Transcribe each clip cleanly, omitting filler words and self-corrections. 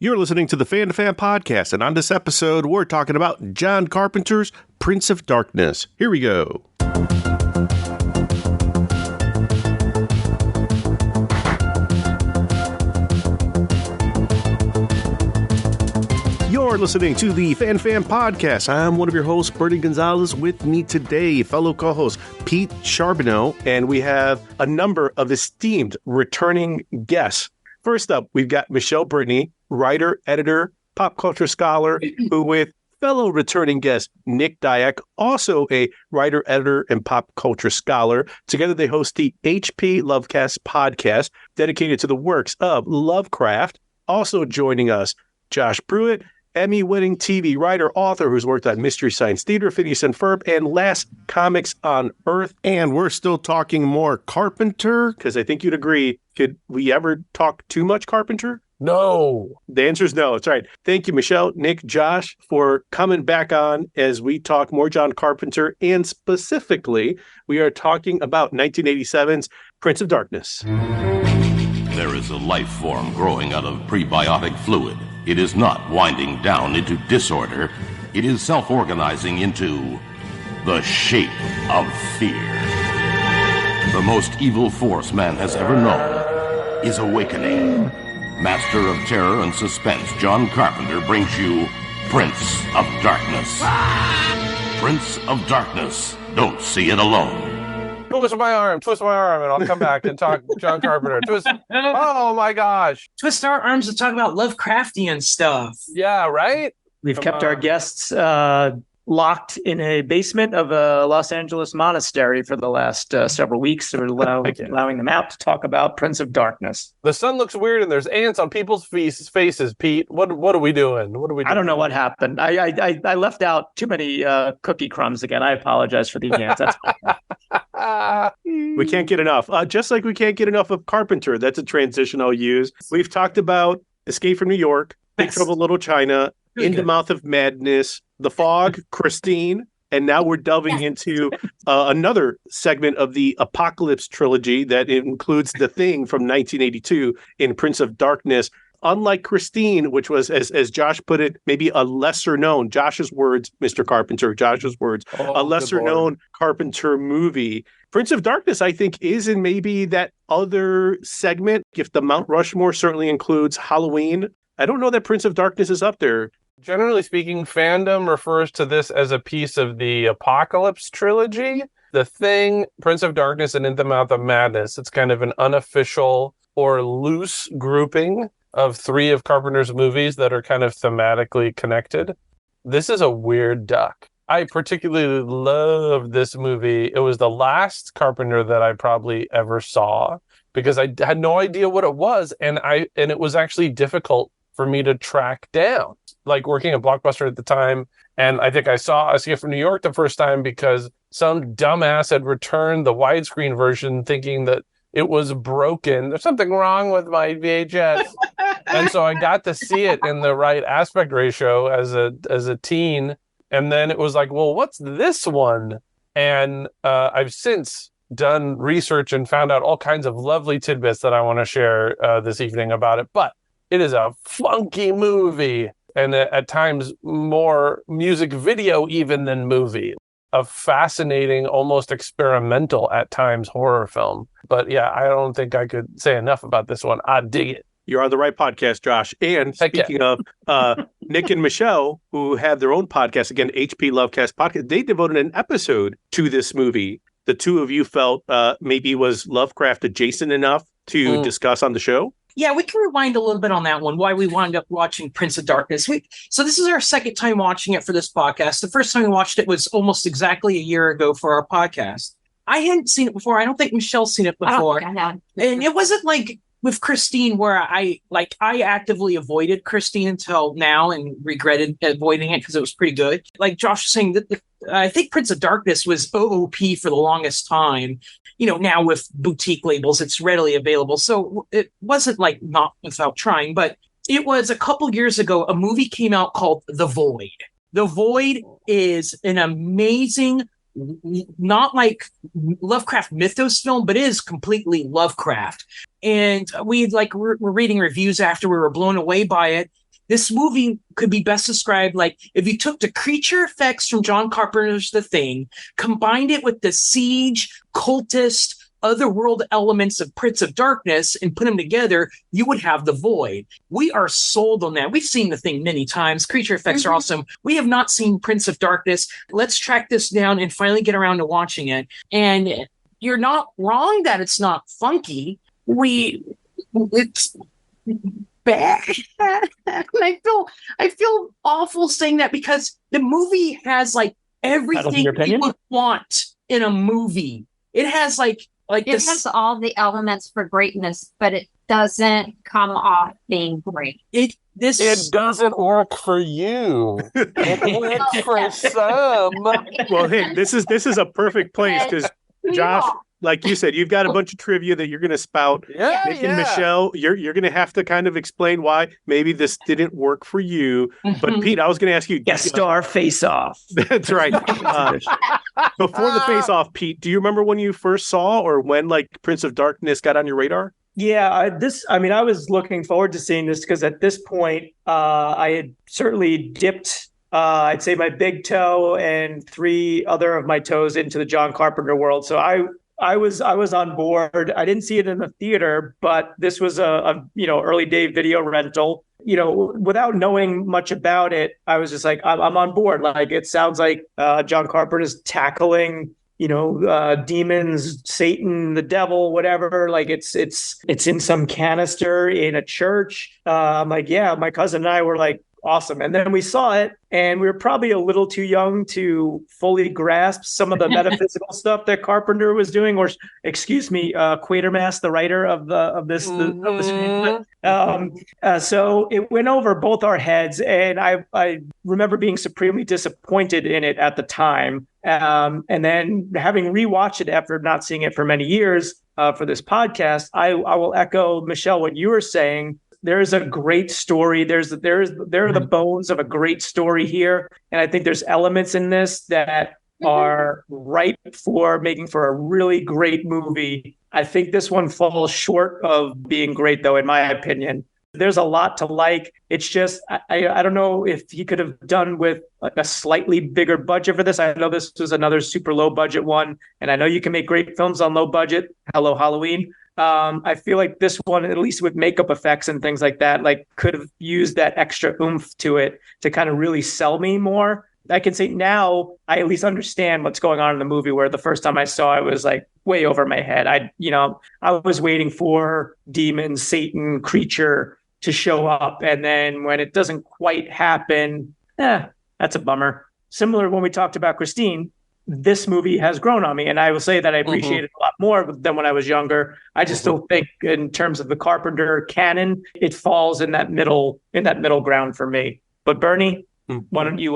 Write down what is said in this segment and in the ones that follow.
You're listening to the Fan2Fan Podcast, and on this episode, we're talking about John Carpenter's Prince of Darkness. Here we go. You're listening to the Fan2Fan Podcast. I'm one of your hosts, Bertie Gonzalez. With me today, fellow co-host Pete Charbonneau, and we have a number of esteemed returning guests. First up, we've got Michele Brittany, writer, editor, pop culture scholar, who with fellow returning guest Nick Diak, also a writer, editor, and pop culture scholar. Together they host the HP Lovecast podcast, dedicated to the works of Lovecraft. Also joining us, Josh Pruett, Emmy-winning TV writer, author who's worked on Mystery Science Theater, Phineas and Ferb, and Last Comics on Earth. And we're still talking more Carpenter, because I think you'd agree, could we ever talk too much Carpenter? No. The answer is no. That's right. Thank you, Michele, Nick, Josh, for coming back on as we talk more John Carpenter. And specifically, we are talking about 1987's Prince of Darkness. There is a life form growing out of prebiotic fluid. It is not winding down into disorder. It is self-organizing into the shape of fear. The most evil force man has ever known is awakening. Master of terror and suspense, John Carpenter brings you Prince of Darkness. Prince of Darkness. Don't see it alone. Twist my arm, and I'll come back and talk John Carpenter. Twist. Oh my gosh. Twist our arms and talk about Lovecraftian stuff. Yeah, right? We've kept our guests locked in a basement of a Los Angeles monastery for the last several weeks. We're allowing them out to talk about Prince of Darkness. The sun looks weird and there's ants on people's faces, Pete. What are we doing? I don't know what happened. I left out too many cookie crumbs again. I apologize for the ants. That's We can't get enough. Just like we can't get enough of Carpenter. That's a transition I'll use. We've talked about Escape from New York, Big Trouble in Little China, In the Mouth of Madness, The Fog, Christine, and now we're delving into another segment of the Apocalypse trilogy that includes The Thing from 1982 in Prince of Darkness. Unlike Christine, which was, as Josh put it, maybe a lesser known, Josh's words, Mr. Carpenter, Josh's words, a lesser known Carpenter movie. Prince of Darkness, I think, is in maybe that other segment. If the Mount Rushmore certainly includes Halloween, I don't know that Prince of Darkness is up there. Generally speaking, fandom refers to this as a piece of the Apocalypse trilogy. The Thing, Prince of Darkness, and In the Mouth of Madness. It's kind of an unofficial or loose grouping of three of Carpenter's movies that are kind of thematically connected. This is a weird duck. I particularly love this movie. It was the last Carpenter that I probably ever saw because I had no idea what it was, and it was actually difficult for me to track down. Like working at Blockbuster at the time, and I think I saw Escape from New York the first time because some dumbass had returned the widescreen version thinking that it was broken. There's something wrong with my VHS. And so I got to see it in the right aspect ratio as a teen. And then it was like, well, what's this one? And I've since done research and found out all kinds of lovely tidbits that I want to share this evening about it. But it is a funky movie, and at times more music video even than movie. A fascinating, almost experimental at times horror film. But yeah, I don't think I could say enough about this one. I dig it. You're on the right podcast, Josh. And speaking of Nick and Michele, who have their own podcast, again, HP Lovecast Podcast, they devoted an episode to this movie. The two of you felt maybe was Lovecraft adjacent enough to discuss on the show. Yeah, we can rewind a little bit on that one, why we wound up watching Prince of Darkness. So this is our second time watching it for this podcast. The first time we watched it was almost exactly a year ago for our podcast. I hadn't seen it before. I don't think Michelle's seen it before. And it wasn't like with Christine where I actively avoided Christine until now and regretted avoiding it because it was pretty good. Like Josh was saying, I think Prince of Darkness was OOP for the longest time. You know, now with boutique labels, it's readily available. So it wasn't like not without trying, but it was a couple years ago, a movie came out called The Void. The Void is an amazing, not like Lovecraft mythos film, but it is completely Lovecraft. And we were reading reviews after, we were blown away by it. This movie could be best described like if you took the creature effects from John Carpenter's The Thing, combined it with the siege, cultist, otherworld elements of Prince of Darkness and put them together, you would have The Void. We are sold on that. We've seen The Thing many times. Creature effects are awesome. We have not seen Prince of Darkness. Let's track this down and finally get around to watching it. And you're not wrong that it's not funky. It's bad. And I feel awful saying that because the movie has like everything you would want in a movie. It has it has all the elements for greatness, but it doesn't come off being great. It doesn't work for you. It works for some. Well, hey, this is a perfect place because Josh, like you said, you've got a bunch of trivia that you're going to spout. Michelle, you're going to have to kind of explain why maybe this didn't work for you. But Pete, I was going to ask you. Guest star Face Off. That's right. Before the Face Off, Pete, do you remember when you first saw or when Prince of Darkness got on your radar? Yeah, I was looking forward to seeing this because at this point, I had certainly dipped I'd say my big toe and 3 other of my toes into the John Carpenter world. So I was on board. I didn't see it in the theater, but this was a early day video rental. Without knowing much about it, I was just like, I'm on board. Like it sounds like John Carpenter's tackling demons, Satan, the devil, whatever. Like it's in some canister in a church. I'm like, yeah. My cousin and I were like, awesome. And then we saw it, and we were probably a little too young to fully grasp some of the metaphysical stuff that Carpenter was doing, or Quatermass, the writer of this screenplay. So it went over both our heads, and I remember being supremely disappointed in it at the time. And then having rewatched it after not seeing it for many years for this podcast, I will echo, Michelle, what you were saying. There's a great story. There are the bones of a great story here. And I think there's elements in this that are ripe for making for a really great movie. I think this one falls short of being great, though, in my opinion. There's a lot to like. It's just, I don't know if he could have done with a slightly bigger budget for this. I know this was another super low budget one. And I know you can make great films on low budget. Hello, Halloween. I feel like this one, at least with makeup effects and things like that, could have used that extra oomph to it to kind of really sell me more. I can say now I at least understand what's going on in the movie, where the first time I saw it was way over my head. I was waiting for demon, Satan, creature to show up. And then when it doesn't quite happen, that's a bummer. Similar when we talked about Christine, this movie has grown on me, and I will say that I appreciate it a lot more than when I was younger. I just still think, in terms of the Carpenter canon, it falls in that middle ground for me. But Bernie, why don't you?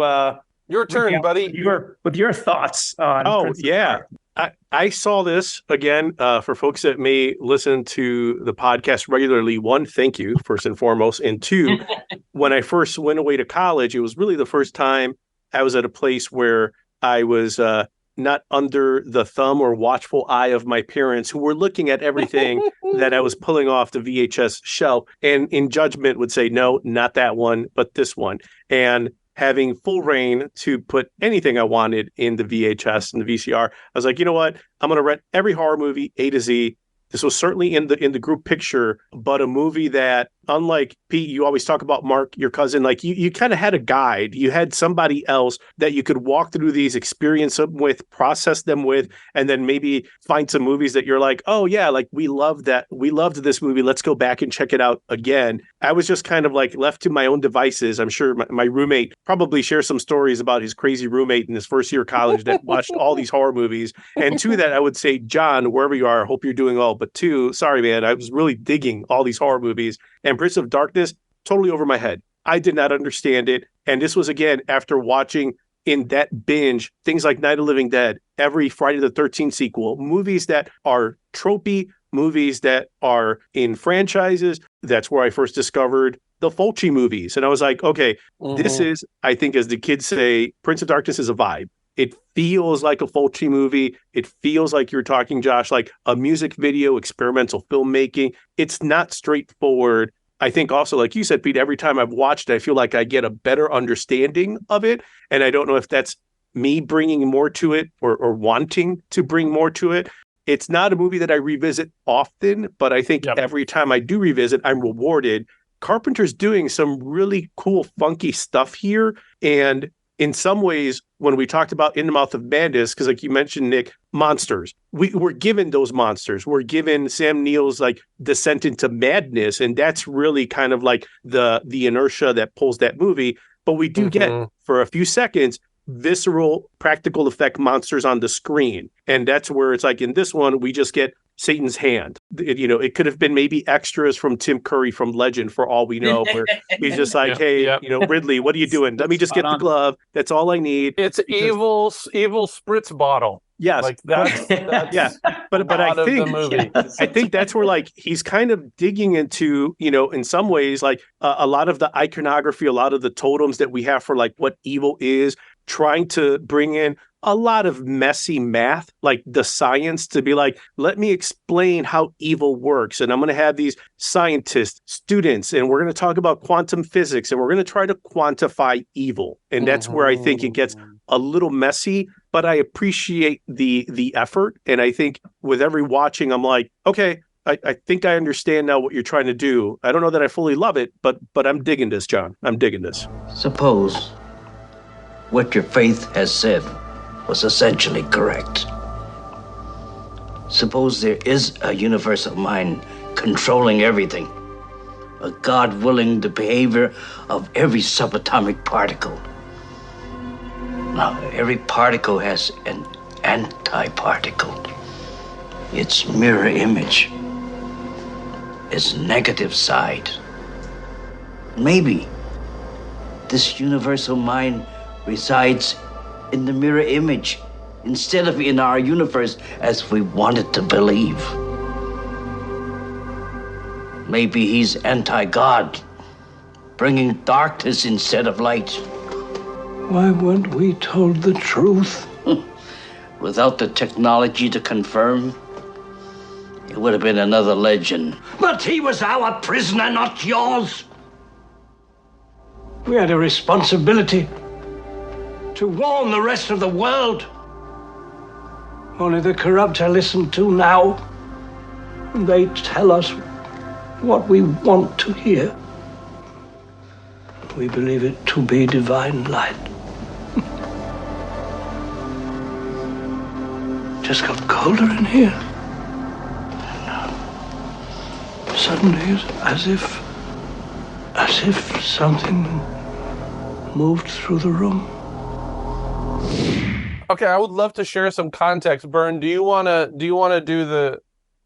Your turn, buddy. With your thoughts on. Oh, Prince yeah. I saw this again for folks that may listen to the podcast regularly. 1, thank you, first and foremost. And 2, when I first went away to college, it was really the first time I was at a place where I was not under the thumb or watchful eye of my parents, who were looking at everything that I was pulling off the VHS shelf and in judgment would say, no, not that one, but this one. And having full reign to put anything I wanted in the VHS and the VCR, I was like, you know what? I'm going to rent every horror movie A to Z. This was certainly in the group picture, but a movie that, unlike Pete, you always talk about Mark, your cousin, you kind of had a guide. You had somebody else that you could walk through these, experience them with, process them with, and then maybe find some movies that you're like, oh yeah, we loved that. We loved this movie. Let's go back and check it out again. I was just kind of left to my own devices. I'm sure my roommate probably shares some stories about his crazy roommate in his first year of college that watched all these horror movies. And to that, I would say, John, wherever you are, I hope you're doing well. But 2, sorry, man, I was really digging all these horror movies. And Prince of Darkness, totally over my head. I did not understand it. And this was, again, after watching in that binge things like Night of the Living Dead, every Friday the 13th sequel, movies that are tropey, movies that are in franchises. That's where I first discovered the Fulci movies. And I was like, okay, this is, I think, as the kids say, Prince of Darkness is a vibe. It feels like a Fulci movie. It feels like you're talking, Josh, like a music video, experimental filmmaking. It's not straightforward. I think also, like you said, Pete, every time I've watched it, I feel like I get a better understanding of it. And I don't know if that's me bringing more to it or wanting to bring more to it. It's not a movie that I revisit often, but I think every time I do revisit, I'm rewarded. Carpenter's doing some really cool, funky stuff here. And in some ways, when we talked about In the Mouth of Madness, because like you mentioned, Nick, monsters, we're given those monsters. We're given Sam Neill's like descent into madness. And that's really kind of like the inertia that pulls that movie. But we do get, for a few seconds, visceral practical effect monsters on the screen. And that's where it's like in this one, we just get Satan's hand. It could have been maybe extras from Tim Curry from Legend for all we know, where he's just like, hey, Ridley, what are you doing? Let me just get the glove. That's all I need. It's evil spritz bottle. Yes. Like that's yeah. But I think that's where like he's kind of digging into, in some ways, like a lot of the iconography, a lot of the totems that we have for like what evil is, trying to bring in a lot of messy math, like the science, to be like, let me explain how evil works. And I'm going to have these scientists, students, and we're going to talk about quantum physics, and we're going to try to quantify evil. And that's where I think it gets a little messy, but I appreciate the effort. And I think with every watching, I'm like, okay, I think I understand now what you're trying to do. I don't know that I fully love it, but I'm digging this, John. I'm digging this. Suppose what your faith has said was essentially correct. Suppose there is a universal mind controlling everything, a God willing the behavior of every subatomic particle. Now, every particle has an anti-particle, its mirror image, its negative side. Maybe this universal mind resides in the mirror image instead of in our universe as we wanted to believe. Maybe he's anti-God, bringing darkness instead of light. Why weren't we told the truth? Without the technology to confirm, it would have been another legend. But he was our prisoner, not yours. We had a responsibility to warn the rest of the world. Only the corrupt are listened to now. They tell us what we want to hear. We believe it to be divine light. Just got colder in here. Suddenly, it's as if something moved through the room. Okay, I would love to share some context. Bern, do you want to do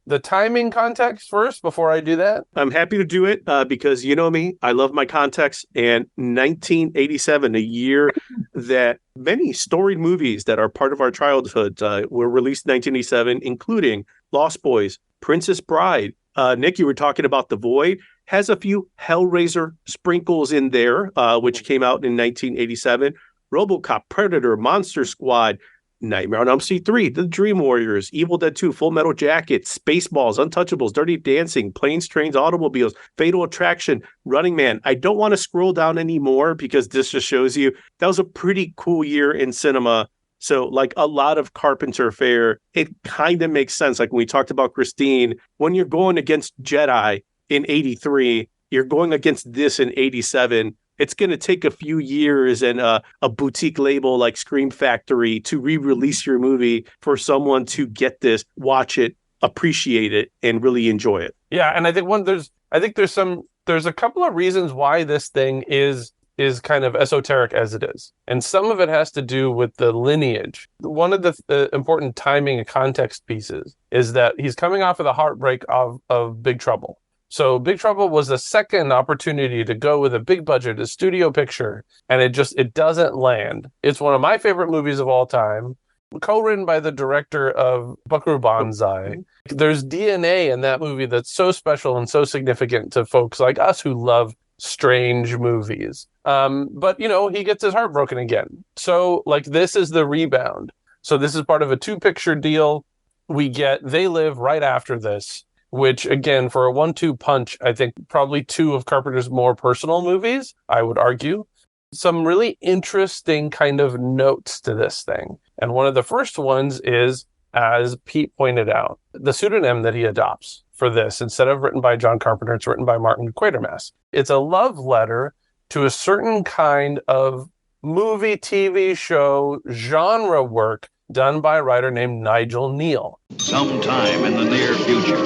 the timing context first before I do that? I'm happy to do it because you know me, I love my context. And 1987, a year that many storied movies that are part of our childhood were released in 1987, including Lost Boys, Princess Bride. Nick, you were talking about The Void, has a few Hellraiser sprinkles in there, which came out in 1987. RoboCop, Predator, Monster Squad, Nightmare on Elm Street 3, The Dream Warriors, Evil Dead 2, Full Metal Jacket, Spaceballs, Untouchables, Dirty Dancing, Planes, Trains, Automobiles, Fatal Attraction, Running Man. I don't want to scroll down anymore because this just shows you that was a pretty cool year in cinema. So like a lot of Carpenter fare, it kind of makes sense. Like when we talked about Christine, when you're going against Jedi in 83, you're going against this in 87. It's going to take a few years and a boutique label like Scream Factory to re-release your movie for someone to get this, watch it, appreciate it, and really enjoy it. Yeah, and I think there's a couple of reasons why this thing is kind of esoteric as it is. And some of it has to do with the lineage. One of the important timing and context pieces is that he's coming off of the heartbreak of Big Trouble. So Big Trouble was the second opportunity to go with a big budget, a studio picture, and it doesn't land. It's one of my favorite movies of all time, co-written by the director of Buckaroo Banzai. There's DNA in that movie that's so special and so significant to folks like us who love strange movies. But, he gets his heart broken again. So, this is the rebound. So this is part of a 2-picture deal. We get They Live right after this. which, again, for a 1-2 punch, I think probably two of Carpenter's more personal movies, I would argue. Some really interesting kind of notes to this thing. And one of the first ones is, as Pete pointed out, the pseudonym that he adopts for this, instead of written by John Carpenter, it's written by Martin Quatermass. It's a love letter to a certain kind of movie, TV show, genre work done by a writer named Nigel Neal. Sometime in the near future,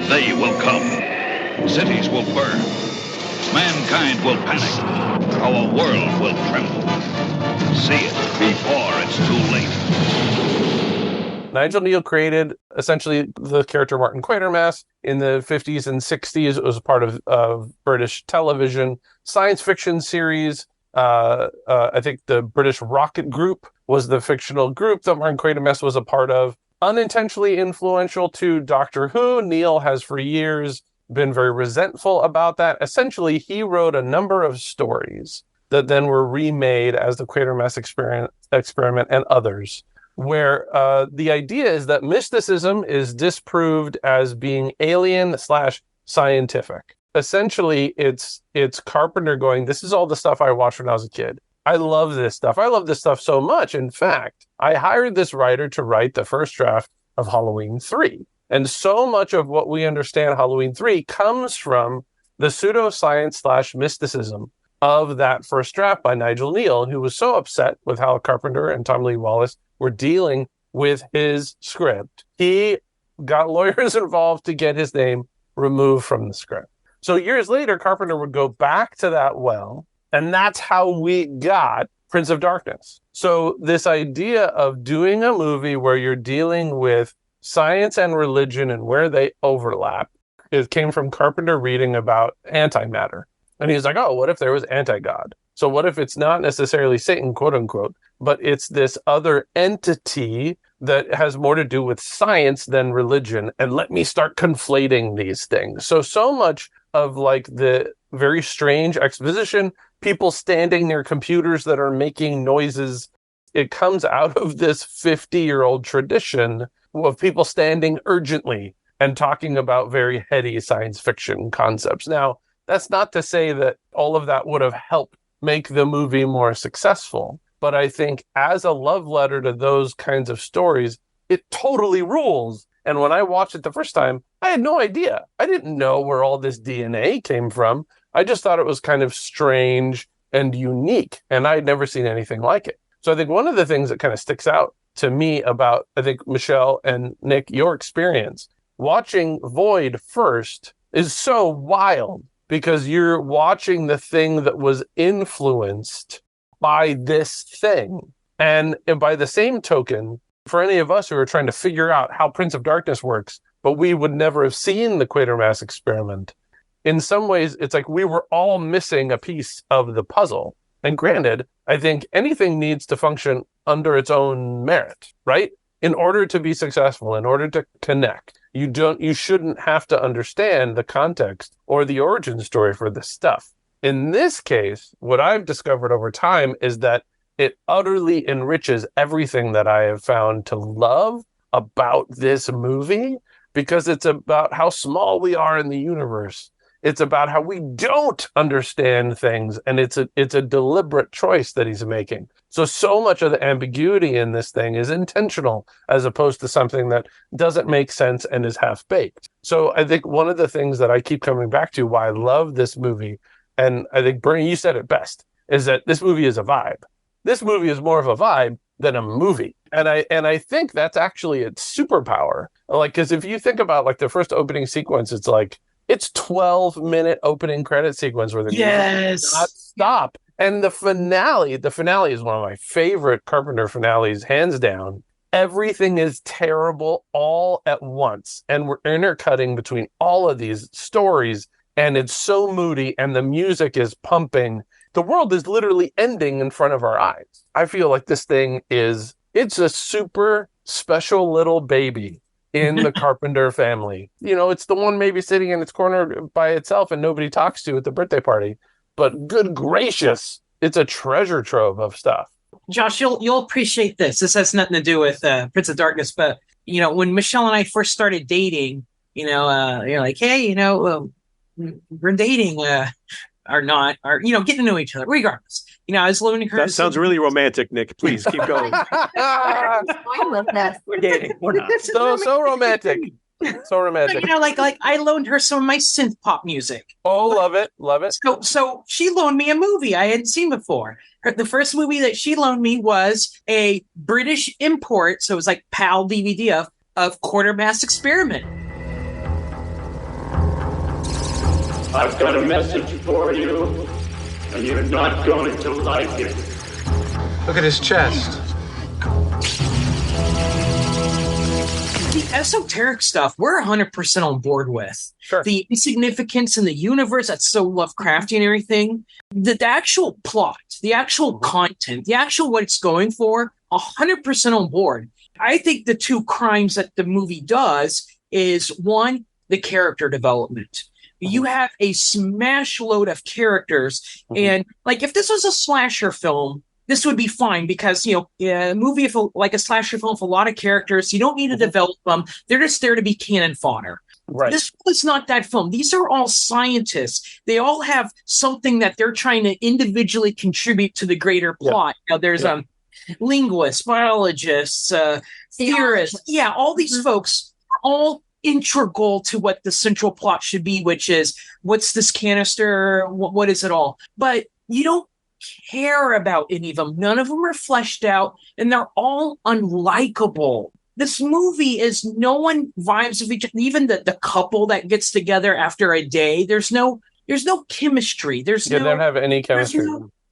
they will come. Cities will burn. Mankind will panic. Our world will tremble. See it before it's too late. Nigel Neal created essentially the character Martin Quatermass in the 50s and 60s. It was part of British television science fiction series. I think the British Rocket Group was the fictional group that Martin Quatermass was a part of. Unintentionally influential to Doctor Who, Neal has for years been very resentful about that. Essentially, he wrote a number of stories that then were remade as the Quatermass experiment and others, where the idea is that mysticism is disproved as being alien/scientific. Essentially, it's Carpenter going, this is all the stuff I watched when I was a kid. I love this stuff. I love this stuff so much. In fact, I hired this writer to write the first draft of Halloween 3. And so much of what we understand Halloween 3 comes from the pseudoscience/mysticism of that first draft by Nigel Neal, who was so upset with how Carpenter and Tom Lee Wallace were dealing with his script. He got lawyers involved to get his name removed from the script. So years later, Carpenter would go back to that well, and that's how we got Prince of Darkness. So this idea of doing a movie where you're dealing with science and religion and where they overlap, it came from Carpenter reading about antimatter. And he's like, oh, what if there was anti-God? So what if it's not necessarily Satan, quote unquote, but it's this other entity that has more to do with science than religion? And let me start conflating these things. So much of like the very strange exposition, people standing near computers that are making noises, it comes out of this 50-year-old tradition of people standing urgently and talking about very heady science fiction concepts. Now, that's not to say that all of that would have helped make the movie more successful, but I think as a love letter to those kinds of stories, it totally rules. And when I watched it the first time, I had no idea. I didn't know where all this DNA came from. I just thought it was kind of strange and unique, and I had never seen anything like it. So I think one of the things that kind of sticks out to me about, I think, Michele and Nick, your experience watching Void first is so wild, because you're watching the thing that was influenced by this thing. And by the same token, for any of us who are trying to figure out how Prince of Darkness works, but we would never have seen the Quatermass experiment, in some ways, it's like we were all missing a piece of the puzzle. And granted, I think anything needs to function under its own merit, right? In order to be successful, in order to connect, you shouldn't have to understand the context or the origin story for this stuff. In this case, what I've discovered over time is that it utterly enriches everything that I have found to love about this movie, because it's about how small we are in the universe. It's about how we don't understand things, and it's a deliberate choice that he's making. So much of the ambiguity in this thing is intentional, as opposed to something that doesn't make sense and is half-baked. So I think one of the things that I keep coming back to, why I love this movie, and I think, Bernie, you said it best, is that this movie is a vibe. This movie is more of a vibe than a movie. And I think that's actually its superpower. Like, because if you think about like the first opening sequence, it's 12-minute opening credit sequence where the music does not stop. And the finale is one of my favorite Carpenter finales, hands down. Everything is terrible all at once. And we're intercutting between all of these stories, and it's so moody, and the music is pumping. The world is literally ending in front of our eyes. I feel like this thing it's a super special little baby in the Carpenter family. You know, it's the one maybe sitting in its corner by itself and nobody talks to at the birthday party. But good gracious, it's a treasure trove of stuff. Josh, you'll appreciate this. This has nothing to do with Prince of Darkness, but you know, when Michele and I first started dating, You're like, hey, we're dating, getting to know each other. Regardless, I was loaning her. That sounds really romantic, Nick. Please keep going. I love that. We're dating. We're not. So romantic. So romantic. Like I loaned her some of my synth pop music. Oh, love it. So she loaned me a movie I hadn't seen before. The first movie that she loaned me was a British import, so it was like PAL DVD of Quartermass Experiment. I've got a message for you, and you're not going to like it. Look at his chest. The esoteric stuff, we're 100% on board with. Sure. The insignificance in the universe, that's so Lovecraftian and everything. The actual plot, the actual content, the actual what it's going for, 100% on board. I think the two crimes that the movie does is, one, the character development. You have a smash load of characters. And like, if this was a slasher film, this would be fine because, a movie, like a slasher film with a lot of characters, you don't need to develop them. They're just there to be cannon fodder. Right. This was not that film. These are all scientists. They all have something that they're trying to individually contribute to the greater plot. There's linguists, biologists, theorists. Yeah, all these folks are all integral to what the central plot should be, which is, what's this canister? What is it all? But you don't care about any of them. None of them are fleshed out, and they're all unlikable. This movie is, no one vibes with each other. Even the couple that gets together after a day, there's no chemistry. They don't have any chemistry.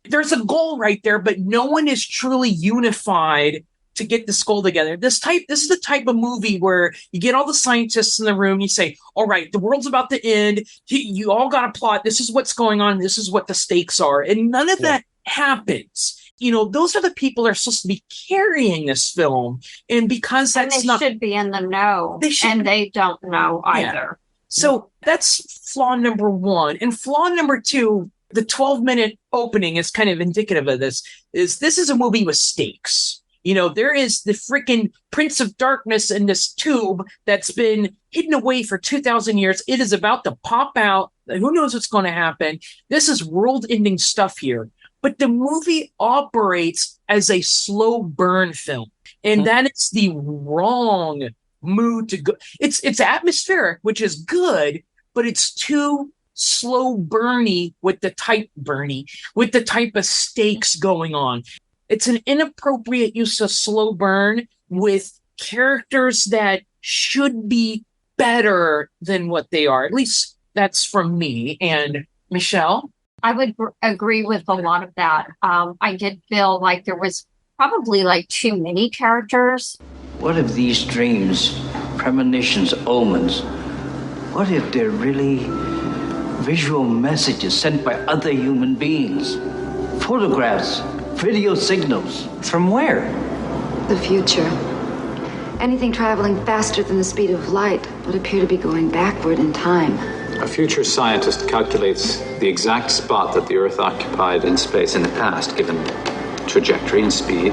There's a goal right there, but no one is truly unified to get this goal together. This is the type of movie where you get all the scientists in the room, you say, all right, the world's about to end. You all got a plot. This is what's going on. This is what the stakes are. And none of that happens. Those are the people that are supposed to be carrying this film. And because that's they should be in the know. And they don't know either. So that's flaw number one. And flaw number two, the 12-minute opening is kind of indicative of this is a movie with stakes. There is the freaking Prince of Darkness in this tube that's been hidden away for 2,000 years. It is about to pop out. Who knows what's going to happen? This is world-ending stuff here. But the movie operates as a slow burn film. And that is the wrong mood to go. It's atmospheric, which is good, but it's too slow burny with the type of stakes going on. It's an inappropriate use of slow burn with characters that should be better than what they are. At least that's from me. And Michelle? I would agree with a lot of that. I did feel like there was probably too many characters. What if these dreams, premonitions, omens, what if they're really visual messages sent by other human beings? Photographs, video signals. From where? The future. Anything traveling faster than the speed of light would appear to be going backward in time. A future scientist calculates the exact spot that the Earth occupied in space in the past, given trajectory and speed.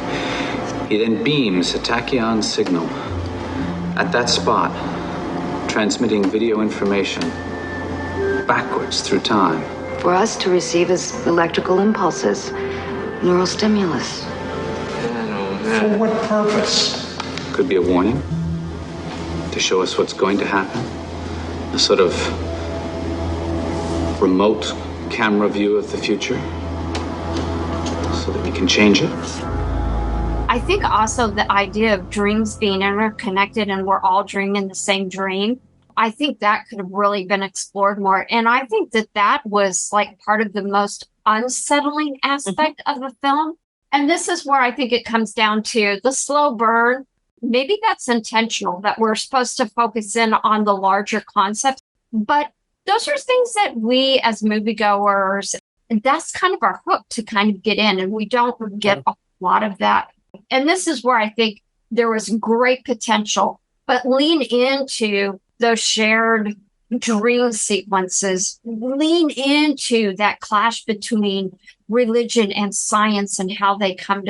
He then beams a tachyon signal at that spot, transmitting video information backwards through time. For us to receive as electrical impulses, neural stimulus. For what purpose? Could be a warning to show us what's going to happen. A sort of remote camera view of the future so that we can change it. I think also the idea of dreams being interconnected and we're all dreaming the same dream, I think that could have really been explored more. And I think that was part of the most unsettling aspect of the film. And this is where I think it comes down to the slow burn. Maybe that's intentional, that we're supposed to focus in on the larger concepts. But those are things that we as moviegoers, that's kind of our hook to kind of get in. And we don't get a lot of that. And this is where I think there was great potential. But lean into those shared dream sequences, lean into that clash between religion and science and how they come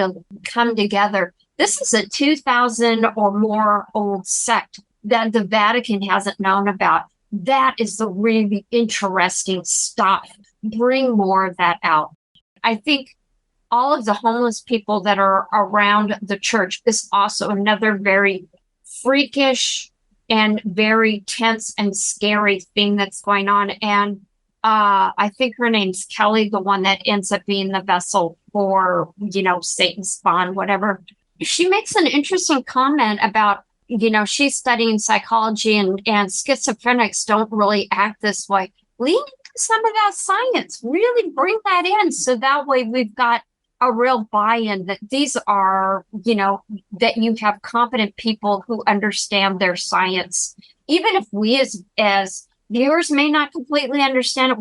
together. This is a 2,000 or more old sect that the Vatican hasn't known about. That is the really interesting stuff. Bring more of that out. I think all of the homeless people that are around the church is also another very freakish and very tense and scary thing that's going on. And I think her name's Kelly, the one that ends up being the vessel for, Satan's spawn, whatever. She makes an interesting comment about, she's studying psychology and schizophrenics don't really act this way. Lean into some of that science, really bring that in. So that way we've got a real buy-in that these are, that you have competent people who understand their science. Even if we as viewers may not completely understand it,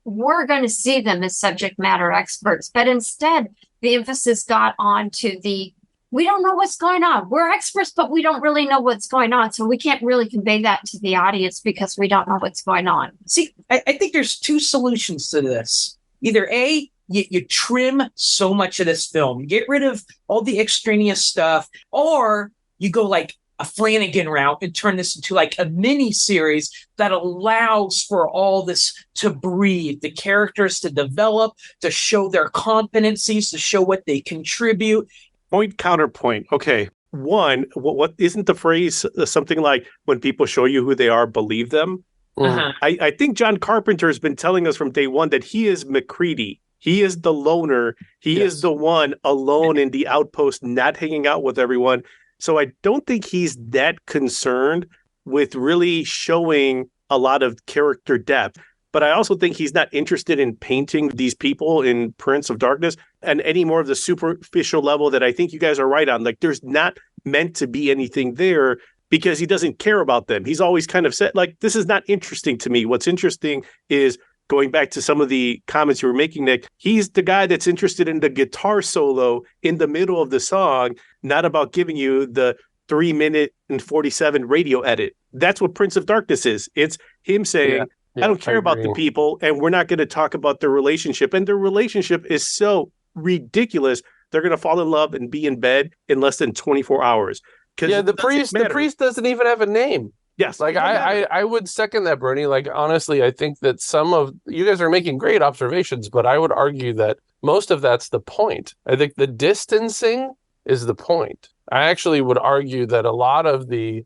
we're gonna see them as subject matter experts. But instead, the emphasis got on to we don't know what's going on. We're experts, but we don't really know what's going on. So we can't really convey that to the audience because we don't know what's going on. See, I think there's two solutions to this. Either A, you trim so much of this film, get rid of all the extraneous stuff, or you go like a Flanagan route and turn this into like a mini series that allows for all this to breathe, the characters to develop, to show their competencies, to show what they contribute. Point, counterpoint. Okay. One, what isn't the phrase something like when people show you who they are, believe them? Uh-huh. I think John Carpenter has been telling us from day one that he is McCready. He is the loner. He is the one alone in the outpost, not hanging out with everyone. So I don't think he's that concerned with really showing a lot of character depth. But I also think he's not interested in painting these people in Prince of Darkness and any more of the superficial level that I think you guys are right on. Like, there's not meant to be anything there because he doesn't care about them. He's always kind of said, like, this is not interesting to me. What's interesting is, going back to some of the comments you were making, Nick, he's the guy that's interested in the guitar solo in the middle of the song, not about giving you the 3-minute and 47 radio edit. That's what Prince of Darkness is. It's him saying, I don't care about the people, and we're not going to talk about their relationship. And their relationship is so ridiculous. They're going to fall in love and be in bed in less than 24 hours. Yeah, the priest doesn't even have a name. Yes. Like I would second that, Bernie. Like, honestly, I think that some of you guys are making great observations, but I would argue that most of that's the point. I think the distancing is the point. I actually would argue that a lot of the,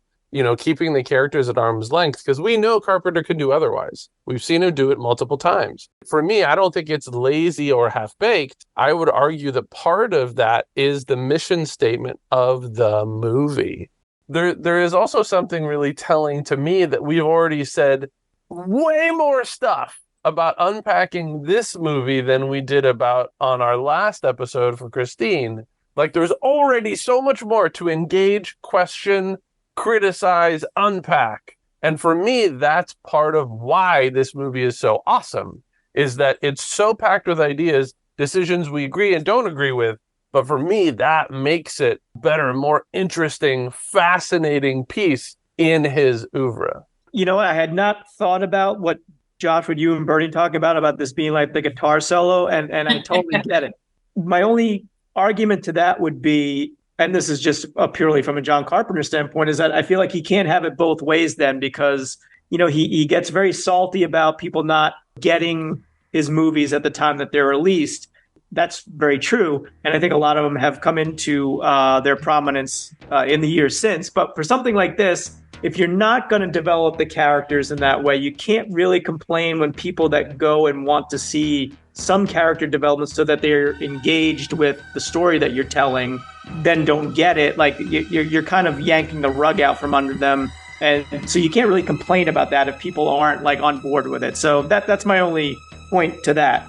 keeping the characters at arm's length, because we know Carpenter can do otherwise. We've seen him do it multiple times. For me, I don't think it's lazy or half-baked. I would argue that part of that is the mission statement of the movie. There is also something really telling to me that we've already said way more stuff about unpacking this movie than we did about on our last episode for Christine. Like, there's already so much more to engage, question, criticize, unpack. And for me, that's part of why this movie is so awesome, is that it's so packed with ideas, decisions we agree and don't agree with. But for me, that makes it better, more interesting, fascinating piece in his oeuvre. I had not thought about what Josh, what you and Bernie talk about this being like the guitar solo, and I totally get it. My only argument to that would be, and this is just purely from a John Carpenter standpoint, is that I feel like he can't have it both ways then, because, he gets very salty about people not getting his movies at the time that they're released. That's very true. And I think a lot of them have come into their prominence in the years since. But for something like this, if you're not going to develop the characters in that way, you can't really complain when people that go and want to see some character development so that they're engaged with the story that you're telling, then don't get it. Like, you're kind of yanking the rug out from under them. And so you can't really complain about that if people aren't like on board with it. So that's my only point to that.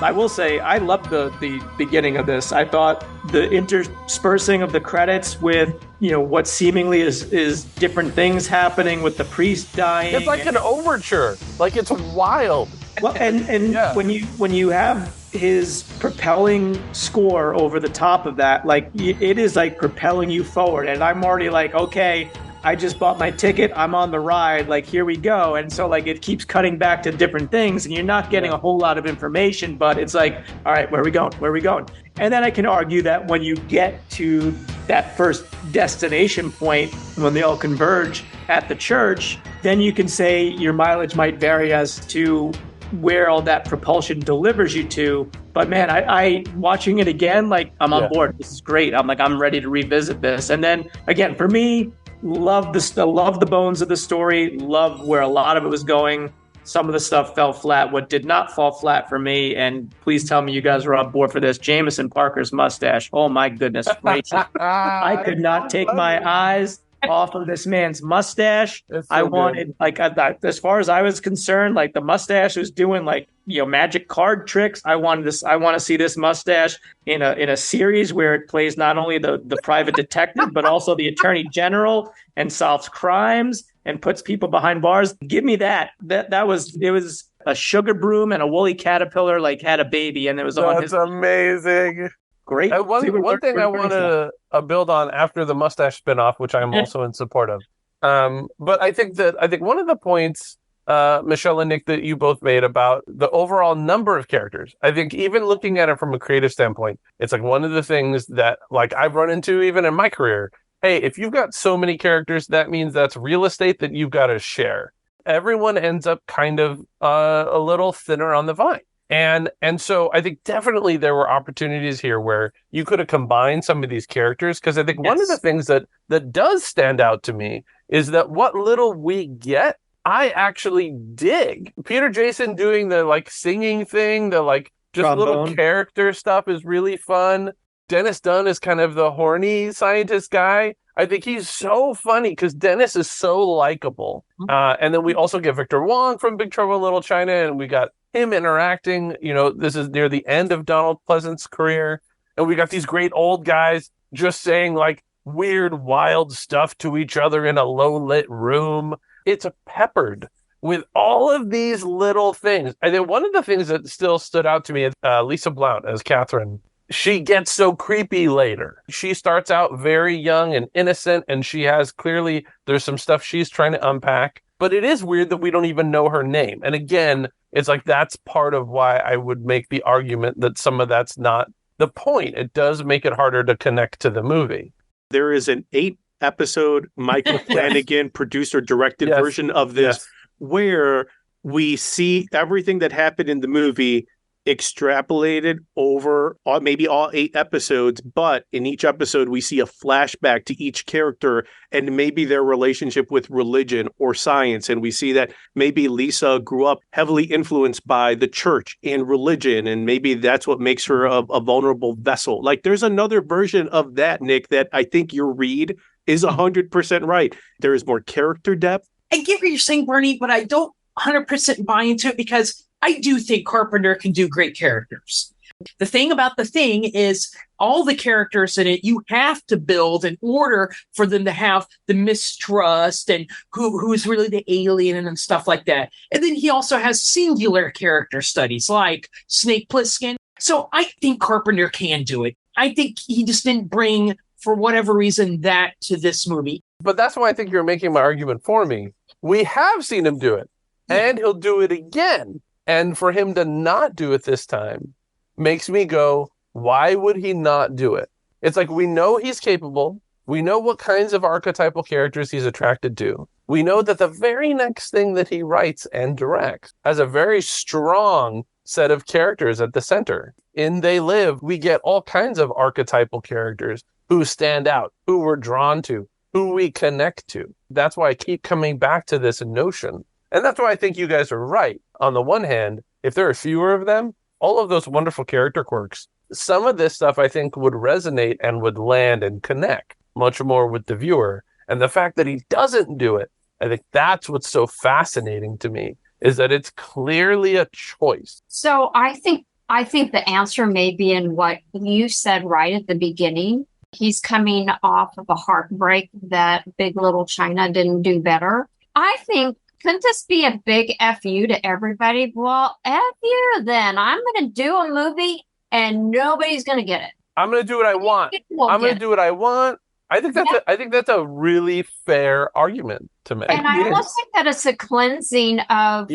I will say I loved the beginning of this. I thought the interspersing of the credits with, what seemingly is different things happening with the priest dying. It's like an overture. Like, it's wild. Well, and yeah. when you have his propelling score over the top of that, like, it is like propelling you forward. And I'm already like, okay, I just bought my ticket. I'm on the ride. Like, here we go. And so like it keeps cutting back to different things and you're not getting a whole lot of information, but it's like, all right, where are we going? Where are we going? And then I can argue that when you get to that first destination point, when they all converge at the church, then you can say your mileage might vary as to where all that propulsion delivers you to. But man, I watching it again, like I'm on board. This is great. I'm ready to revisit this. And then again, for me, love the bones of the story. Love where a lot of it was going. Some of the stuff fell flat. What did not fall flat for me, and please tell me you guys are on board for this, Jameson Parker's mustache. Oh my goodness gracious. I could not take my eyes off of this man's mustache. I wanted, like, as far as I was concerned, like the mustache was doing like, magic card tricks. I want to see this mustache in a series where it plays not only the private detective, but also the attorney general and solves crimes and puts people behind bars. Give me that. It was a sugar broom and a woolly caterpillar like had a baby, and it was on his. That's amazing. Great. One thing I want to build on after the mustache spinoff, which I'm also in support of. But I think one of the points, Michelle and Nick, that you both made about the overall number of characters, I think even looking at it from a creative standpoint, it's like one of the things that like I've run into even in my career. Hey, if you've got so many characters, that means that's real estate that you've got to share. Everyone ends up kind of a little thinner on the vine. And so I think definitely there were opportunities here where you could have combined some of these characters, because I think one of the things that does stand out to me is that what little we get, I actually dig. Peter Jason doing the like singing thing, the like just trombone. Little character stuff is really fun. Dennis Dunn is kind of the horny scientist guy. I think he's so funny because Dennis is so likable. And then we also get Victor Wong from Big Trouble in Little China, and we got him interacting. This is near the end of Donald Pleasant's career. And we got these great old guys just saying like weird, wild stuff to each other in a low lit room. It's peppered with all of these little things. I think one of the things that still stood out to me is Lisa Blount as Catherine. She gets so creepy later. She starts out very young and innocent, and she has clearly, there's some stuff she's trying to unpack. But it is weird that we don't even know her name. And again, it's like that's part of why I would make the argument that some of that's not the point. It does make it harder to connect to the movie. There is an 8-episode Michael Flanagan producer-directed version of this where we see everything that happened in the movie extrapolated over maybe all 8 episodes, but in each episode we see a flashback to each character and maybe their relationship with religion or science, and we see that maybe Lisa grew up heavily influenced by the church and religion, and maybe that's what makes her a vulnerable vessel. Like there's another version of that, Nick, that I think your read is 100% right. There is more character depth. I get what you're saying, Bernie, but I don't 100% buy into it because I do think Carpenter can do great characters. The thing about The Thing is all the characters in it, you have to build in order for them to have the mistrust and who's really the alien and stuff like that. And then he also has singular character studies like Snake Plissken. So I think Carpenter can do it. I think he just didn't bring, for whatever reason, that to this movie. But that's why I think you're making my argument for me. We have seen him do it, and he'll do it again. And for him to not do it this time makes me go, why would he not do it? It's like we know he's capable. We know what kinds of archetypal characters he's attracted to. We know that the very next thing that he writes and directs has a very strong set of characters at the center. In They Live, we get all kinds of archetypal characters who stand out, who we're drawn to, who we connect to. That's why I keep coming back to this notion. And that's why I think you guys are right. On the one hand, if there are fewer of them, all of those wonderful character quirks, some of this stuff I think would resonate and would land and connect much more with the viewer. And the fact that he doesn't do it, I think that's what's so fascinating to me, is that it's clearly a choice. So I think the answer may be in what you said right at the beginning. He's coming off of a heartbreak that Big Little China didn't do better. I think, couldn't this be a big F you to everybody? Well, F you then. I'm going to do a movie and nobody's going to get it. I'm going to do what I want. I'm going to do what I want. I think that's a really fair argument to make. And I almost think that it's a cleansing of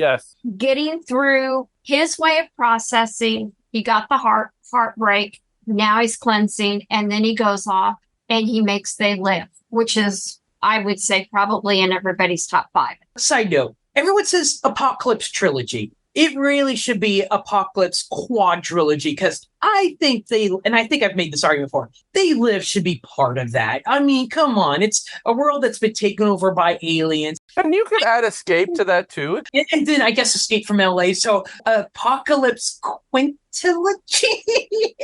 getting through his way of processing. He got the heartbreak. Now he's cleansing, and then he goes off and he makes They Live, which is, I would say, probably in everybody's top 5. Side note, everyone says Apocalypse Trilogy. It really should be Apocalypse Quadrilogy, because I think I've made this argument before, They Live should be part of that. I mean, come on. It's a world that's been taken over by aliens. And you could add Escape to that too. And then I guess Escape from LA. So Apocalypse Quintilogy.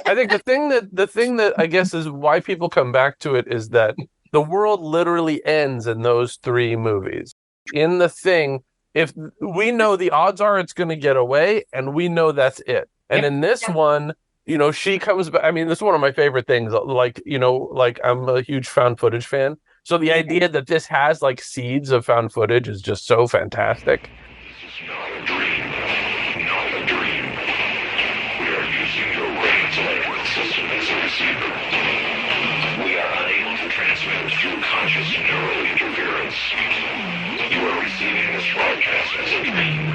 I think the thing that I guess is why people come back to it is that the world literally ends in those 3 movies. In The Thing, if we know the odds are it's going to get away, and we know that's it. And in this one, she comes back. I mean, this is one of my favorite things. Like I'm a huge found footage fan. So the idea that this has like seeds of found footage is just so fantastic. This is not a dream. Not a dream. We are using your right telephone system as a receiver. We are unable to transmit through conscious neural interference. You are receiving this broadcast as a dream.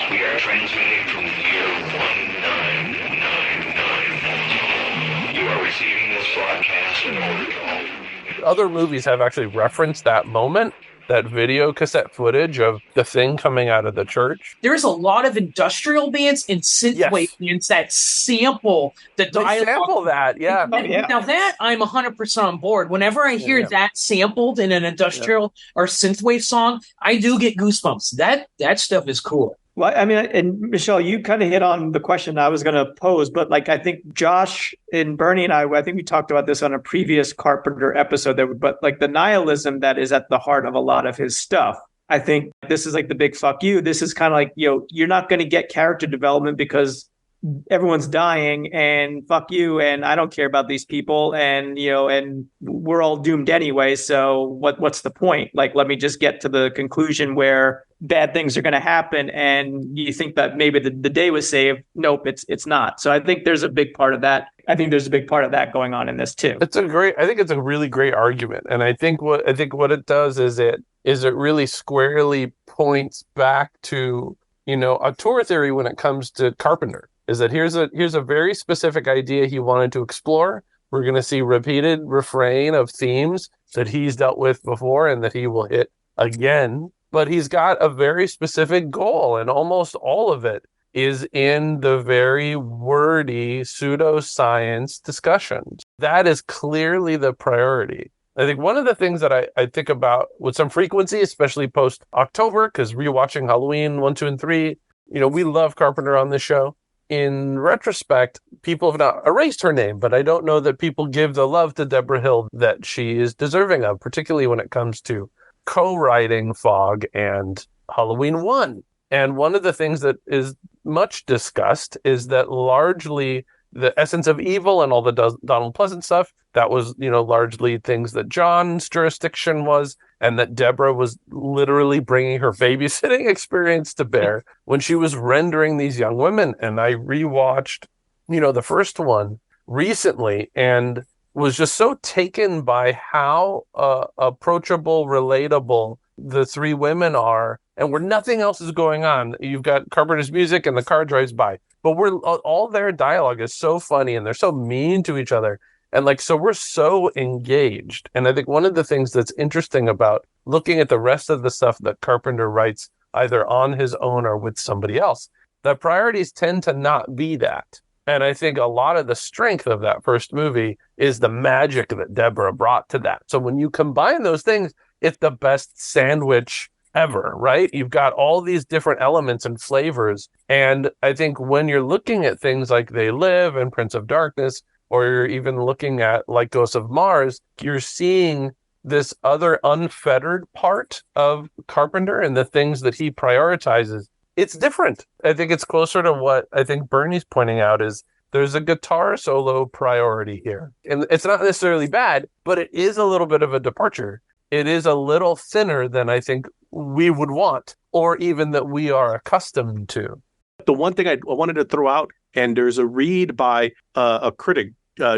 We are transmitting from the year 1999. You are receiving this broadcast in order to alter. Other movies have actually referenced that moment, that video cassette footage of The Thing coming out of the church. There's a lot of industrial bands and synthwave bands that sample the dialogue. They sample that, yeah. Now that I'm 100% on board. Whenever I hear that sampled in an industrial or synthwave song, I do get goosebumps. That stuff is cool. Well, I mean, and Michelle, you kind of hit on the question I was going to pose, but like I think Josh and Bernie and I think we talked about this on a previous Carpenter episode. But like the nihilism that is at the heart of a lot of his stuff, I think this is like the big fuck you. This is kind of like, you're not going to get character development because everyone's dying, and fuck you, and I don't care about these people, and and we're all doomed anyway. So what's the point? Like, let me just get to the conclusion where bad things are going to happen, and you think that maybe the day was saved. Nope, it's not. So I think there's a big part of that. I think there's a big part of that going on in this too. I think it's a really great argument, and I think what it does is it really squarely points back to a tour theory when it comes to Carpenter. Is that here's a very specific idea he wanted to explore. We're going to see repeated refrain of themes that he's dealt with before and that he will hit again. But he's got a very specific goal, and almost all of it is in the very wordy pseudoscience discussions. That is clearly the priority. I think one of the things that I think about with some frequency, especially post-October, because rewatching Halloween 1, 2, and 3, we love Carpenter on this show. In retrospect, people have not erased her name, but I don't know that people give the love to Deborah Hill that she is deserving of, particularly when it comes to co-writing Fog and Halloween 1. And one of the things that is much discussed is that largely the essence of evil and all the Donald Pleasant stuff, that was, largely things that John's jurisdiction was, and that Deborah was literally bringing her babysitting experience to bear when she was rendering these young women. And I rewatched, the first one recently and was just so taken by how approachable, relatable the 3 women are, and where nothing else is going on. You've got Carpenter's music and the car drives by, but all their dialogue is so funny and they're so mean to each other. And so we're so engaged. And I think one of the things that's interesting about looking at the rest of the stuff that Carpenter writes, either on his own or with somebody else, the priorities tend to not be that. And I think a lot of the strength of that first movie is the magic that Deborah brought to that. So when you combine those things, it's the best sandwich ever, right? You've got all these different elements and flavors. And I think when you're looking at things like They Live and Prince of Darkness, or you're even looking at like Ghosts of Mars, you're seeing this other unfettered part of Carpenter and the things that he prioritizes. It's different. I think it's closer to what I think Bernie's pointing out is there's a guitar solo priority here. And it's not necessarily bad, but it is a little bit of a departure. It is a little thinner than I think we would want, or even that we are accustomed to. The one thing I wanted to throw out, and there's a read by a critic,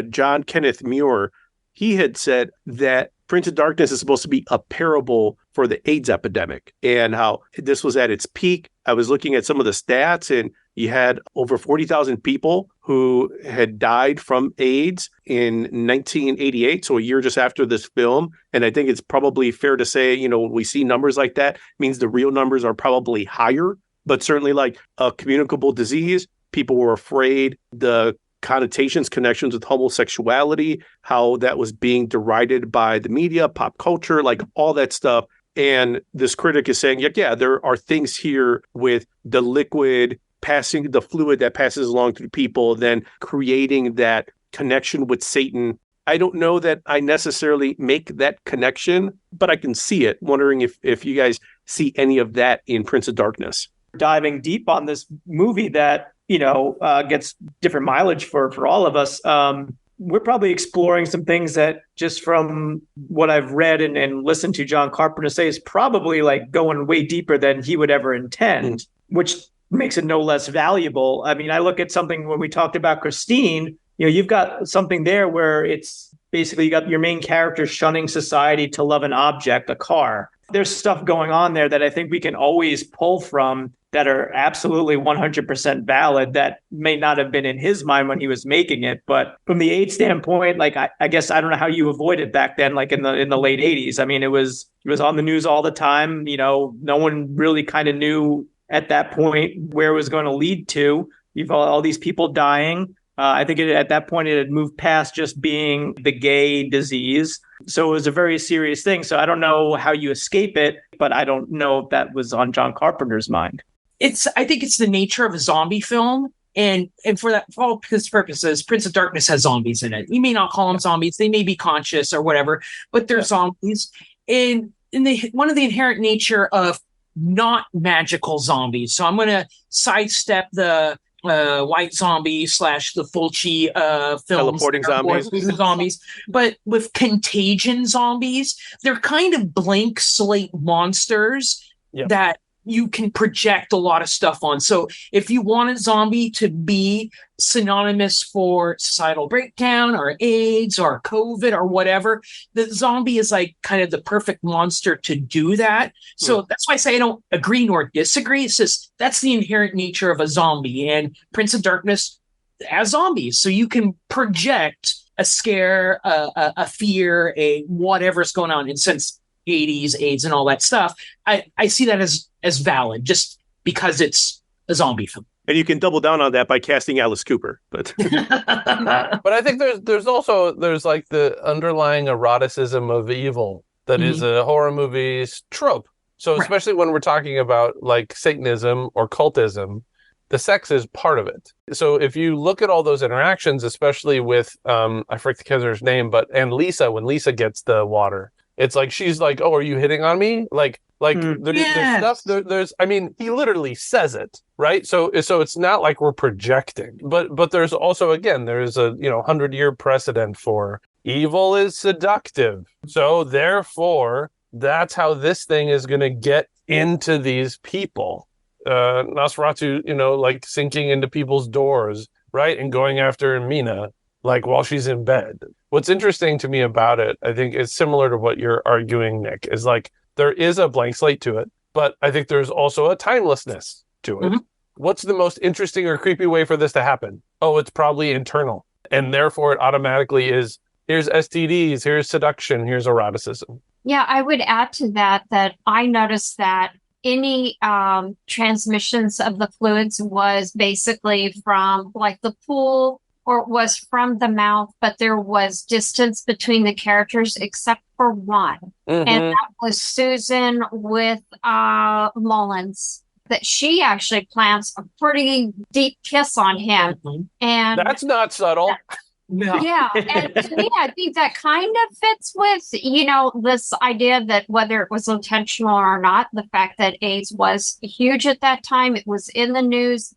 John Kenneth Muir, he had said that Prince of Darkness is supposed to be a parable for the AIDS epidemic and how this was at its peak. I was looking at some of the stats, and you had over 40,000 people who had died from AIDS in 1988, so a year just after this film. And I think it's probably fair to say, when we see numbers like that, it means the real numbers are probably higher, but certainly like a communicable disease. People were afraid. The connections with homosexuality, how that was being derided by the media, pop culture, like all that stuff. And this critic is saying, yeah, there are things here with the liquid passing, the fluid that passes along to people, then creating that connection with Satan. I don't know that I necessarily make that connection, but I can see it. Wondering if you guys see any of that in Prince of Darkness. Diving deep on this movie that gets different mileage for all of us. We're probably exploring some things that, just from what I've read and listened to John Carpenter say, is probably like going way deeper than he would ever intend, which makes it no less valuable. I mean, I look at something when we talked about Christine, you've got something there where it's basically you got your main character shunning society to love an object, a car. There's stuff going on there that I think we can always pull from that are absolutely 100% valid that may not have been in his mind when he was making it. But from the AIDS standpoint, like, I guess I don't know how you avoid it back then, like in the late 80s. I mean, it was on the news all the time. No one really kind of knew at that point where it was going to lead to. You've all these people dying. I think at that point it had moved past just being the gay disease. So it was a very serious thing. So I don't know how you escape it, but I don't know if that was on John Carpenter's mind. I think it's the nature of a zombie film. And for all his purposes, Prince of Darkness has zombies in it. You may not call them zombies. They may be conscious or whatever, but they're zombies. And one of the inherent nature of not magical zombies. So I'm going to sidestep the White Zombie / the Fulci films. Teleporting zombies. But with Contagion zombies, they're kind of blank slate monsters that you can project a lot of stuff on. So if you want a zombie to be synonymous for societal breakdown or AIDS or COVID or whatever, the zombie is like kind of the perfect monster to do that. So that's why I say I don't agree nor disagree. It's just that's the inherent nature of a zombie, and Prince of Darkness has zombies. So you can project a scare, a fear, a whatever's going on. And since 80s AIDS and all that stuff, I see that as valid just because it's a zombie film. And you can double down on that by casting Alice Cooper. But but I think there's also like the underlying eroticism of evil that is a horror movie's trope. So especially when we're talking about like Satanism or cultism, the sex is part of it. So if you look at all those interactions, especially with I forget the character's name, and Lisa, when Lisa gets the water, it's like she's like, "Oh, are you hitting on me?" There's stuff. There's I mean, he literally says it, right? So it's not like we're projecting, but there's also, again, there's a 100-year precedent for evil is seductive. So therefore, that's how this thing is going to get into these people. Nosferatu, like sinking into people's doors, right, and going after Mina, like while she's in bed. What's interesting to me about it, I think, is similar to what you're arguing, Nick, is like there is a blank slate to it, but I think there's also a timelessness to it. Mm-hmm. What's the most interesting or creepy way for this to happen? Oh, it's probably internal. And therefore it automatically is, here's STDs, here's seduction, here's eroticism. Yeah, I would add to that I noticed that any transmissions of the fluids was basically from like the pool, or it was from the mouth, but there was distance between the characters except for one. Mm-hmm. And that was Susan with Mullins, that she actually plants a pretty deep kiss on him. Mm-hmm. And that's not subtle. Yeah. And to me, I think that kind of fits with, this idea that whether it was intentional or not, the fact that AIDS was huge at that time, it was in the news.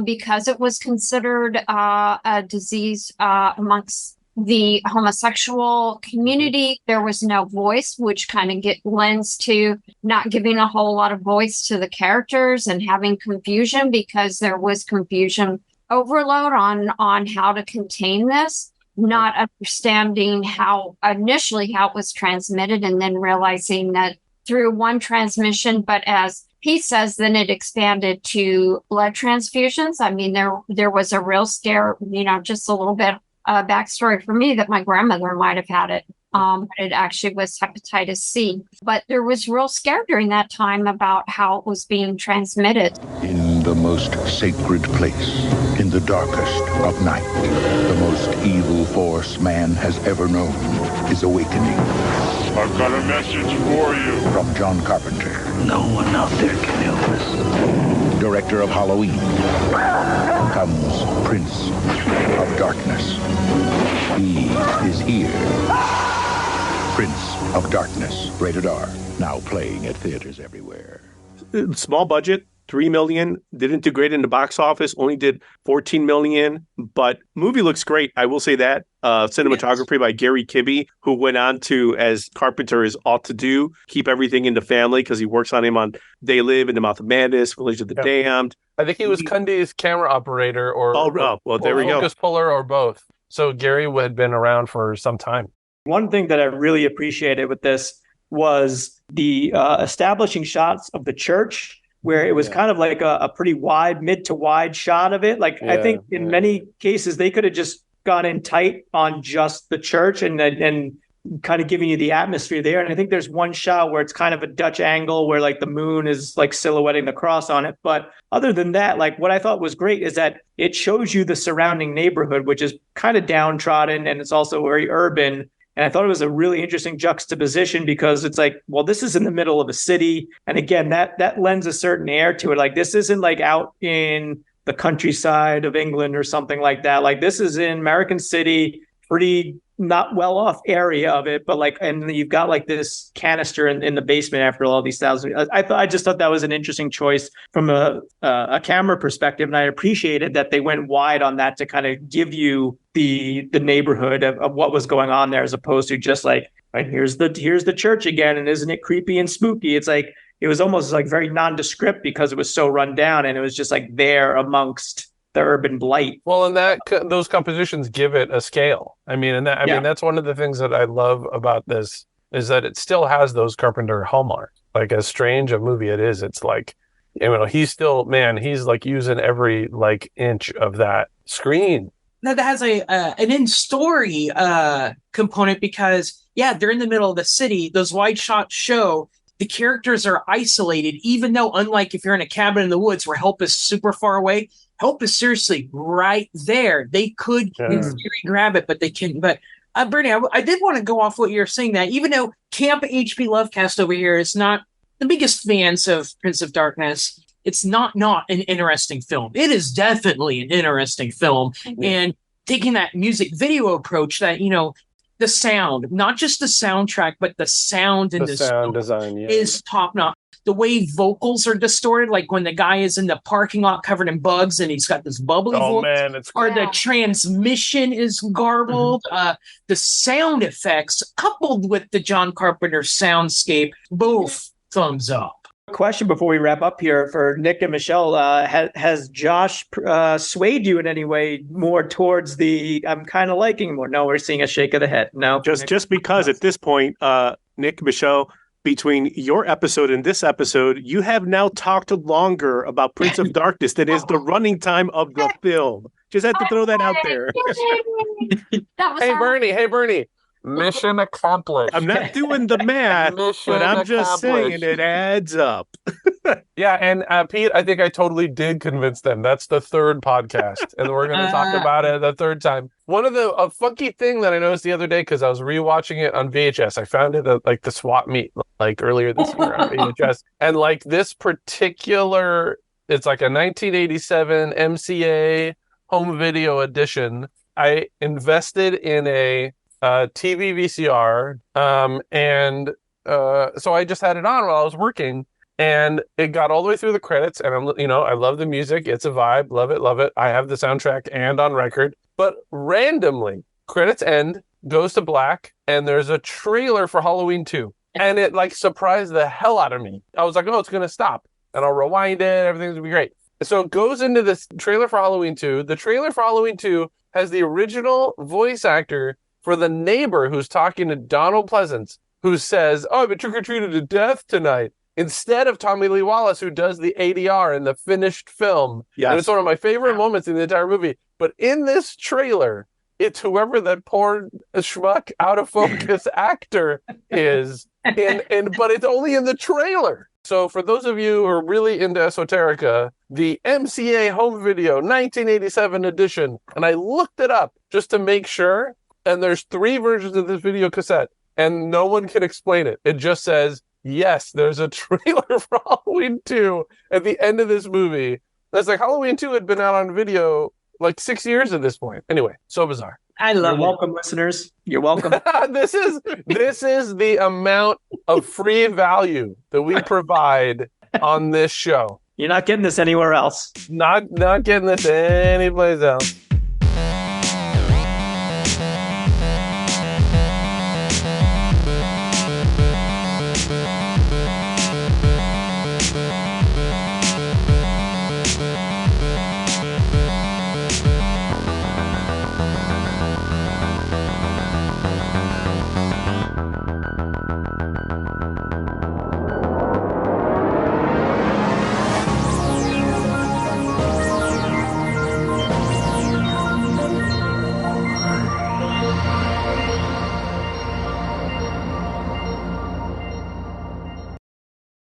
Because it was considered a disease amongst the homosexual community. There was no voice, which kind of lends to not giving a whole lot of voice to the characters and having confusion, because there was confusion overload on how to contain this. not understanding how it was transmitted, and then realizing that through one transmission, but as he says, then it expanded to blood transfusions. I mean, there was a real scare, just a little bit backstory for me that my grandmother might have had it. But it actually was hepatitis C. But there was real scare during that time about how it was being transmitted. In the most sacred place, in the darkest of night, the most evil force man has ever known is awakening. I've got a message for you. From John Carpenter. No one out there can help us. Director of Halloween, comes Prince of Darkness. He is here. Prince of Darkness, rated R, now playing at theaters everywhere. Small budget, $3 million, didn't do great in the box office, only did $14 million, but movie looks great. I will say that. Cinematography by Gary Kibbe, who went on to, as Carpenter is ought to do, keep everything in the family because he works on him on They Live, In the Mouth of Madness, Village of the Damned. I think he was Cundy's camera operator or there we go. Focus puller or both. So Gary had been around for some time. One thing that I really appreciated with this was the establishing shots of the church, where it was kind of like a pretty wide, mid to wide shot of it. Like, I think in many cases, they could have just gone in tight on just the church and kind of giving you the atmosphere there. And I think there's one shot where it's kind of a Dutch angle where like the moon is like silhouetting the cross on it. But other than that, like what I thought was great is that it shows you the surrounding neighborhood, which is kind of downtrodden and it's also very urban. And I thought it was a really interesting juxtaposition because it's like, well, this is in the middle of a city. And again, that lends a certain air to it. Like this isn't like out in the countryside of England or something like that. Like this is in American City, pretty not well off area of it, but like, and you've got like this canister in the basement after all these thousands. I just thought that was an interesting choice from a camera perspective, and I appreciated that they went wide on that to kind of give you the neighborhood of what was going on there, as opposed to just like, right, here's the church again, and isn't it creepy and spooky? It's like it was almost like very nondescript because it was so run down, and it was just like there amongst the urban blight. Well, and those compositions give it a scale. I mean, that's one of the things that I love about this is that it still has those Carpenter hallmarks. Like as strange a movie it is, it's like, he's like using every like inch of that screen. Now that has an in-story component because they're in the middle of the city. Those wide shots show the characters are isolated, even though unlike if you're in a cabin in the woods where help is super far away, help is seriously right there. They could in theory grab it, but they can't. But Bernie, I did want to go off what you're saying that even though Camp HP Lovecast over here is not the biggest fans of Prince of Darkness, it's not an interesting film. It is definitely an interesting film. And taking that music video approach that, the sound, not just the soundtrack, but the sound in this sound design is top notch. The way vocals are distorted, like when the guy is in the parking lot covered in bugs and he's got this bubbly voice. Man, it's or the transmission is garbled. The sound effects coupled with the John Carpenter soundscape, both thumbs up. Question before we wrap up here for Nick and Michelle. Has Josh swayed you in any way more towards the I'm kind of liking more? No, we're seeing a shake of the head. No, just because at this point, Nick, Michelle, between your episode and this episode, you have now talked longer about Prince of Darkness than is the running time of the film. Just had to throw that out there. Hey, Bernie. Mission accomplished. I'm not doing the math, but I'm just saying it adds up. And Pete, I think I totally did convince them. That's the third podcast, and we're going to talk about it the third time. One of a funky thing that I noticed the other day, because I was rewatching it on VHS, I found it at like the swap meet like earlier this year on VHS, and like this particular, it's like a 1987 MCA home video edition. I invested in a TV VCR, so I just had it on while I was working, and it got all the way through the credits, and I love the music, it's a vibe, love it. I have the soundtrack and on record, but randomly credits end, goes to black, and there's a trailer for Halloween 2, and it like surprised the hell out of me. I was like, oh, it's gonna stop, and I'll rewind it, everything's gonna be great. So it goes into this trailer for Halloween 2. The trailer for Halloween 2 has the original voice actor for the neighbor who's talking to Donald Pleasance, who says, "Oh, I've been trick-or-treated to death tonight," instead of Tommy Lee Wallace, who does the ADR in the finished film. Yes. And it's one of my favorite moments in the entire movie. But in this trailer, it's whoever that poor schmuck out of focus actor is, but it's only in the trailer. So for those of you who are really into esoterica, the MCA home video 1987 edition, and I looked it up just to make sure, and there's 3 versions of this video cassette, and no one can explain it. It just says, yes, there's a trailer for Halloween 2 at the end of this movie. That's like Halloween 2 had been out on video like 6 years at this point. Anyway, so bizarre. I love welcome, listeners. You're welcome. This is the amount of free value that we provide on this show. You're not getting this anywhere else. Not getting this anyplace else.